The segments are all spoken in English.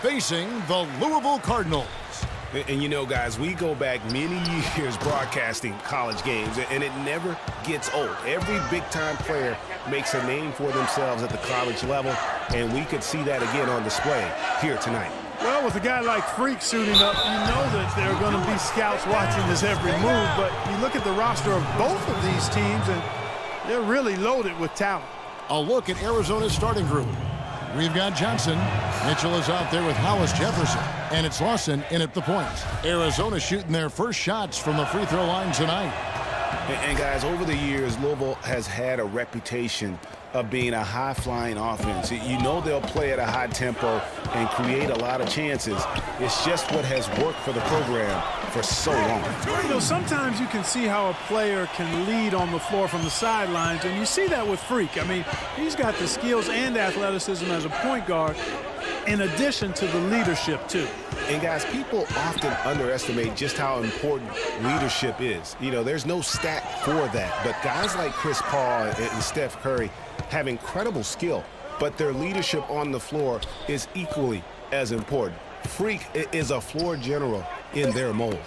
Facing the Louisville Cardinals. And you know, guys, we go back many years broadcasting college games, and it never gets old. Every big-time player makes a name for themselves at the college level, and we could see that again on display here tonight. Well, with a guy like Freak suiting up, you know that there are going to be scouts watching his every move, but you look at the roster of both of these teams, and they're really loaded with talent. A look at Arizona's starting group. We've got Johnson. Mitchell is out there with Hollis Jefferson. And it's Lawson in at the point. Arizona shooting their first shots from the free throw line tonight. And guys, over the years, Louisville has had a reputation of being a high-flying offense. You know they'll play at a high tempo and create a lot of chances. It's just what has worked for the program for so long. You know, sometimes you can see how a player can lead on the floor from the sidelines, and you see that with Freak. I mean, he's got the skills and athleticism as a point guard, in addition to the leadership, too. And, guys, people often underestimate just how important leadership is. You know, there's no stat for that. But guys like Chris Paul and Steph Curry have incredible skill, but their leadership on the floor is equally as important. Freak is a floor general in their mold.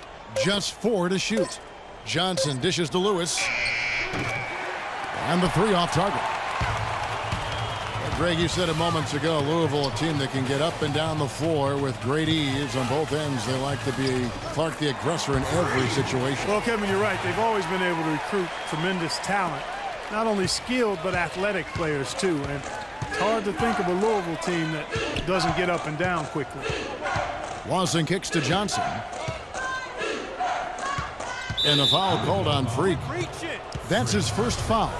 Just 4 to shoot. Johnson dishes to Lewis. And the 3 off target. Greg, you said it moments ago, Louisville, a team that can get up and down the floor with great ease on both ends. They like to be Clark the aggressor in every situation. Well, Kevin, you're right. They've always been able to recruit tremendous talent. Not only skilled, but athletic players, too. And it's hard to think of a Louisville team that doesn't get up and down quickly. Lawson kicks to Johnson. And a foul called on Freak. That's his first foul.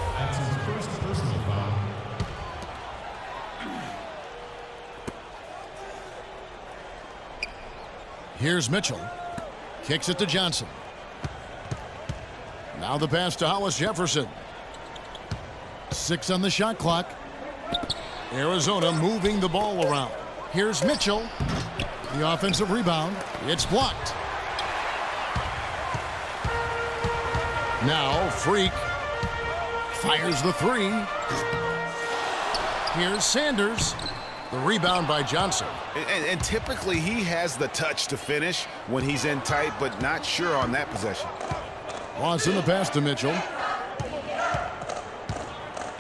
Here's Mitchell. Kicks it to Johnson. Now the pass to Hollis Jefferson. 6 on the shot clock. Arizona moving the ball around. Here's Mitchell. The offensive rebound. It's blocked. Now Freak fires the 3. Here's Sanders. The rebound by Johnson. And typically he has the touch to finish when he's in tight, but not sure on that possession. Lawson the pass to Mitchell.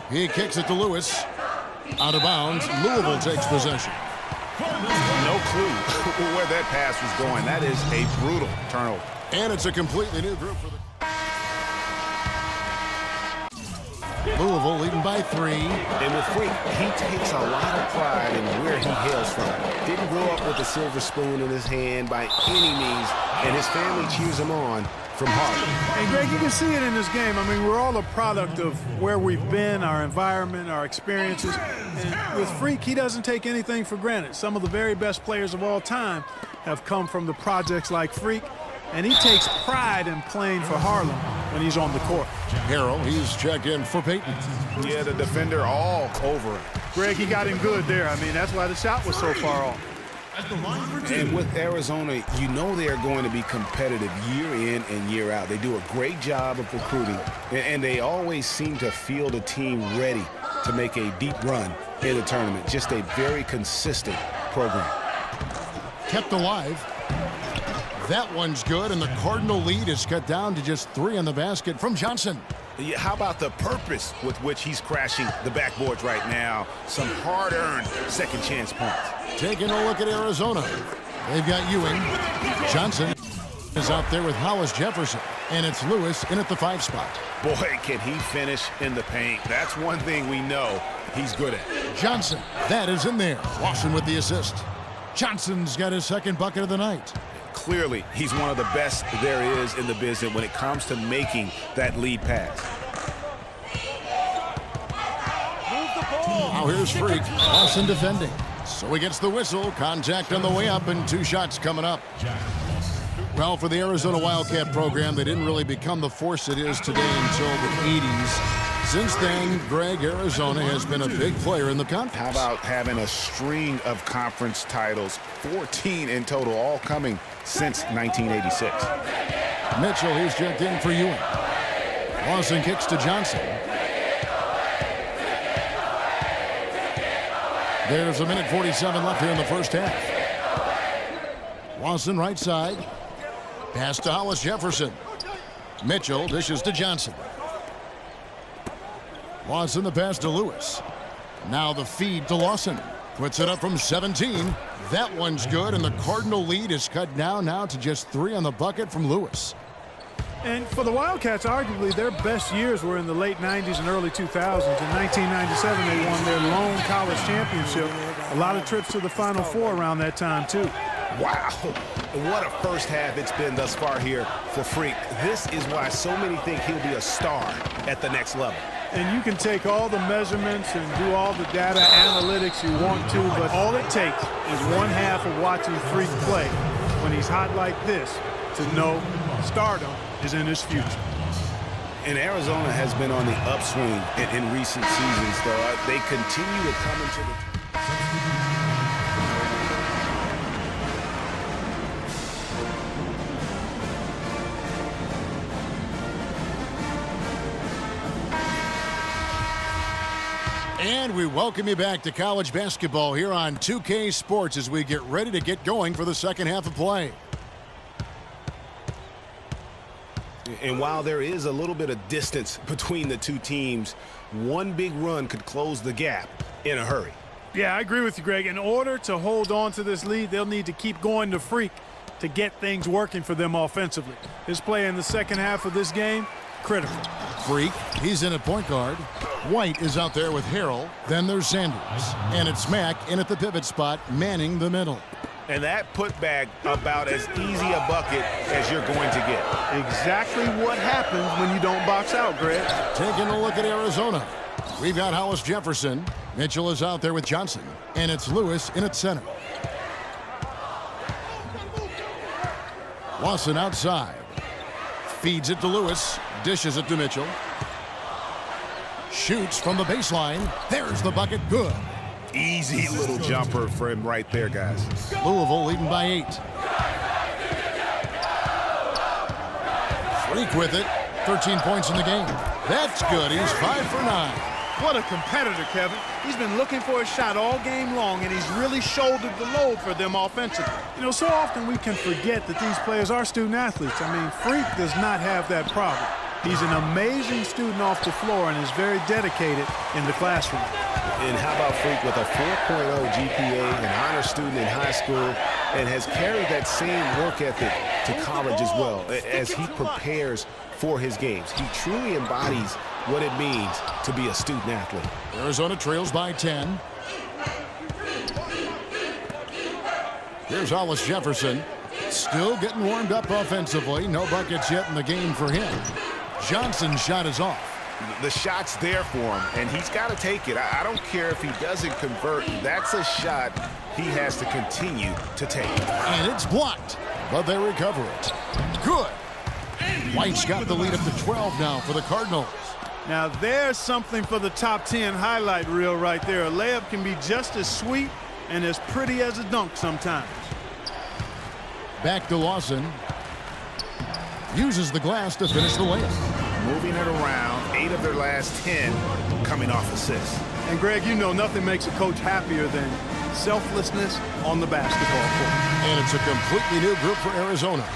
He kicks it to Lewis. Out of bounds. Louisville takes possession. No clue where that pass was going. That is a brutal turnover. And it's a completely new group for the Louisville leading by 3. And with Freak, he takes a lot of pride in where he hails from. Didn't grow up with a silver spoon in his hand by any means, and his family cheers him on from Harvard. And Greg, you can see it in this game. I mean, we're all a product of where we've been, our environment, our experiences. And with Freak, he doesn't take anything for granted. Some of the very best players of all time have come from the projects like Freak, and he takes pride in playing for Harlem when he's on the court. Harrell, he's checked in for Peyton. Yeah, the defender all over him. Greg, he got him good there. I mean, that's why the shot was so far off. And with Arizona, you know they are going to be competitive year in and year out. They do a great job of recruiting, and they always seem to field a team ready to make a deep run in the tournament. Just a very consistent program. Kept alive. That one's good, and the Cardinal lead is cut down to just 3 on the basket from Johnson. Yeah, how about the purpose with which he's crashing the backboards right now? Some hard-earned second chance points. Taking a look at Arizona. They've got Ewing. Johnson is out there with Hollis Jefferson, and it's Lewis in at the 5 spot. Boy, can he finish in the paint. That's one thing we know he's good at. Johnson, that is in there. Lawson with the assist. Johnson's got his second bucket of the night. Clearly, he's one of the best there is in the business when it comes to making that lead pass. Now here's Freak. Lawson defending. So he gets the whistle. Contact on the way up, and 2 shots coming up. Well, for the Arizona Wildcat program, they didn't really become the force it is today until the 80s. Since then, Greg, Arizona has been a big player in the conference. How about having a string of conference titles, 14 in total, all coming since 1986. Mitchell, he's checked in for Ewing. Lawson kicks to Johnson. There's a minute 47 left here in the first half. Lawson right side. Pass to Hollis Jefferson. Mitchell dishes to Johnson. Lawson the pass to Lewis. Now the feed to Lawson. Puts it up from 17. That one's good, and the Cardinal lead is cut down now to just 3 on the bucket from Lewis. And for the Wildcats, arguably their best years were in the late 90s and early 2000s. In 1997, they won their lone college championship. A lot of trips to the Final Four around that time, too. Wow, what a first half it's been thus far here for Freak. This is why so many think he'll be a star at the next level. And you can take all the measurements and do all the data analytics you want to, but all it takes is one half of watching Freak play when he's hot like this to know stardom is in his future. And Arizona has been on the upswing in recent seasons, though. They continue to come into the... And we welcome you back to college basketball here on 2K Sports as we get ready to get going for the second half of play. And while there is a little bit of distance between the two teams, one big run could close the gap in a hurry. Yeah, I agree with you, Greg. In order to hold on to this lead, they'll need to keep going to Freak to get things working for them offensively. His play in the second half of this game, critical. Freak, he's in at point guard. White is out there with Harrell. Then there's Sanders. And it's Mack in at the pivot spot, manning the middle. And that putback about as easy a bucket as you're going to get. Exactly what happens when you don't box out, Greg. Taking a look at Arizona. We've got Hollis Jefferson. Mitchell is out there with Johnson. And it's Lewis in at center. Lawson outside. Feeds it to Lewis. Dishes it to Mitchell. Shoots from the baseline. There's the bucket. Good. Easy little jumper for him right there, guys. Louisville leading by 8. Freak with it. 13 points in the game. That's good. He's 5 for 9. What a competitor, Kevin. He's been looking for a shot all game long, and he's really shouldered the load for them offensively. You know, so often we can forget that these players are student athletes. I mean, Freak does not have that problem. He's an amazing student off the floor and is very dedicated in the classroom. And how about Freak with a 4.0 GPA, an honor student in high school, and has carried that same work ethic to college as well as he prepares for his games. He truly embodies what it means to be a student athlete. Arizona trails by 10. Here's Hollis Jefferson. Still getting warmed up offensively. No buckets yet in the game for him. Johnson's shot is off. The shot's there for him, and he's got to take it. I don't care if he doesn't convert. That's a shot he has to continue to take. And it's blocked, but they recover it. Good. White's got the lead up to 12 now for the Cardinals. Now there's something for the top 10 highlight reel right there. A layup can be just as sweet and as pretty as a dunk sometimes. Back to Lawson. Uses the glass to finish the layup. Moving it around, 8 of their last 10 coming off assists. And Greg, you know nothing makes a coach happier than selflessness on the basketball court. And it's a completely new group for Arizona.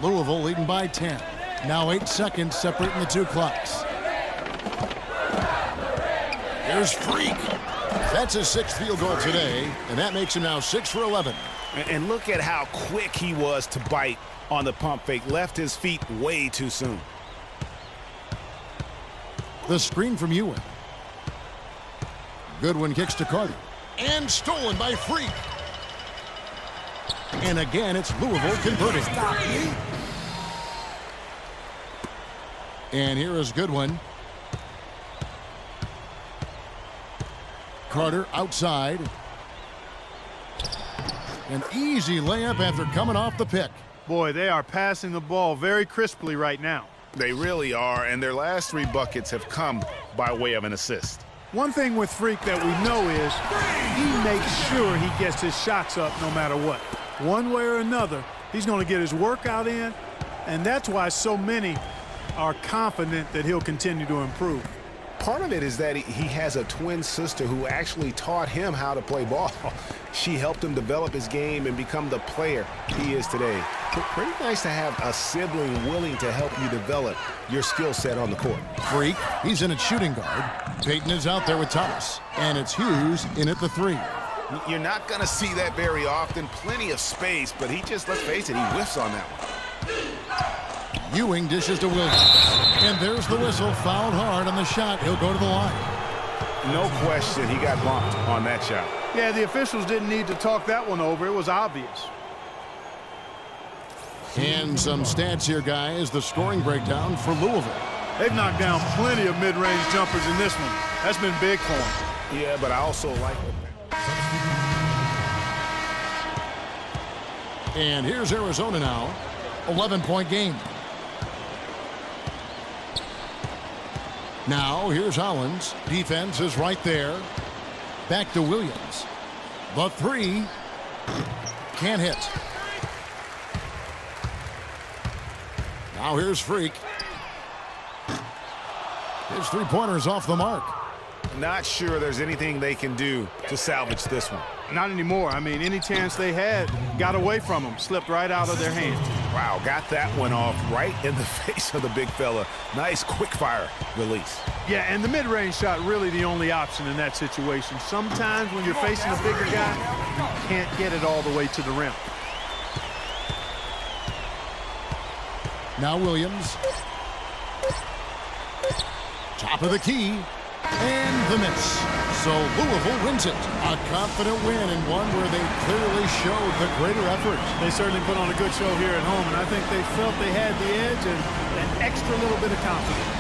Louisville leading by 10. Now 8 seconds separating the two clocks. Here's Freak. That's his 6th field goal today, and that makes him now 6 for 11. And look at how quick he was to bite on the pump fake. Left his feet way too soon. The screen from Ewing. Goodwin kicks to Carter. And stolen by Freak. And again, it's Louisville converting. And here is Goodwin. Carter outside. An easy layup after coming off the pick. Boy, they are passing the ball very crisply right now. They really are, and their last 3 buckets have come by way of an assist. One thing with Freak that we know is he makes sure he gets his shots up no matter what. One way or another, he's going to get his workout in, and that's why so many are confident that he'll continue to improve. Part of it is that he has a twin sister who actually taught him how to play ball. She helped him develop his game and become the player he is today. Pretty nice to have a sibling willing to help you develop your skill set on the court. Freak, he's in at shooting guard. Payton is out there with Thomas. And it's Hughes in at the 3. You're not going to see that very often. Plenty of space, but he just, let's face it, he whiffs on that one. Ewing dishes to Williams. And there's the whistle. Fouled hard on the shot. He'll go to the line. No question, he got bumped on that shot. Yeah, the officials didn't need to talk that one over. It was obvious. And some stats here, guys. The scoring breakdown for Louisville. They've knocked down plenty of mid-range jumpers in this one. That's been big for them. Yeah, but I also like it. And here's Arizona now. 11-point game. Now, here's Hollins. Defense is right there. Back to Williams. The 3. Can't hit. Now here's Freak. His 3-pointer's off the mark. Not sure there's anything they can do to salvage this one. Not anymore. I mean, any chance they had got away from them, slipped right out of their hands. Wow, got that one off right in the face of the big fella. Nice quick fire release. Yeah, and the mid-range shot really the only option in that situation. Sometimes when you're facing a bigger guy, you can't get it all the way to the rim. Now Williams. Top of the key. And the miss. So Louisville wins it. A confident win and one where they clearly showed the greater effort. They certainly put on a good show here at home, and I think they felt they had the edge and an extra little bit of confidence.